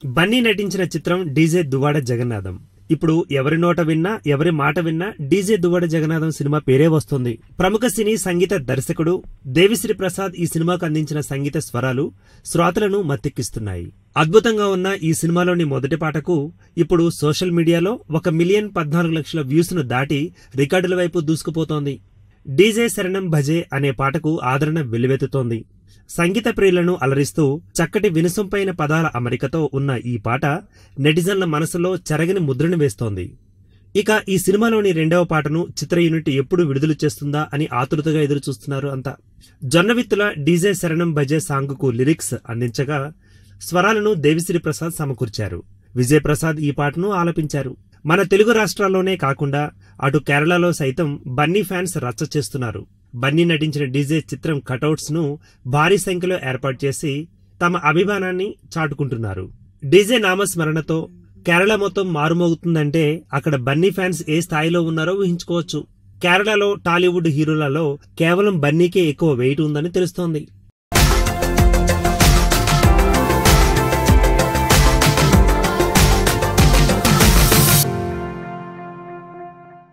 బన్నీ నటించిన చిత్రం డీజే దువ్వాడ జగన్నాథం. ఇప్పుడు ఎవరి నోట విన్నా, ఎవరి మాట విన్నా డీజే దువ్వాడ జగన్నాథం సినిమా పేరే వస్తుంది. ప్రముఖ సినీ సంగీత దర్శకుడు దేవిశ్రీ ప్రసాద్ ఈ సినిమాకు అందించిన సంగీత స్వరాలు శ్రోతలను మత్తెక్కిస్తున్నాయి. అద్భుతంగా ఉన్న ఈ సినిమాలోని మొదటి పాటకు ఇప్పుడు సోషల్ మీడియాలో 1,14,00,000 వ్యూస్ ను దాటి రికార్డుల వైపు దూసుకుపోతోంది. డీజే శరణం భజే అనే పాటకు ఆదరణ వెల్లువెత్తుతోంది. సంగీత ప్రియులను అలరిస్తూ చక్కటి వినసొంపైన పదాల అమరికతో ఉన్న ఈ పాట నెటిజన్ల మనసులో చెరగని ముద్రను వేస్తోంది. ఇక ఈ సినిమాలోని రెండవ పాటను చిత్ర యూనిట్ ఎప్పుడు విడుదల చేస్తుందా అని ఆతృతగా ఎదురుచూస్తున్నారు అంతా. జొన్నవిత్తుల డీజే శరణం భజే సాంగ్కు లిరిక్స్ అందించగా స్వరాలను దేవిశ్రీ ప్రసాద్ సమకూర్చారు. విజయ్ ప్రసాద్ ఈ పాటను ఆలపించారు. మన తెలుగు రాష్ట్రాల్లోనే కాకుండా అటు కేరళలో సైతం బన్నీ ఫ్యాన్స్ రచ్చ చేస్తున్నారు. బన్నీ నటించిన డీజే చిత్రం కటౌట్స్ ను భారీ సంఖ్యలో ఏర్పాటు చేసి తమ అభిమానాన్ని చాటుకుంటున్నారు. డీజే నామస్మరణతో కేరళ మొత్తం మారుమోగుతుందంటే అక్కడ బన్నీ ఫ్యాన్స్ ఏ స్థాయిలో ఉన్నారో ఊహించుకోవచ్చు. కేరళలో టాలీవుడ్ హీరోలలో కేవలం బన్నీకే ఎక్కువ వెయిట్ ఉందని తెలుస్తోంది.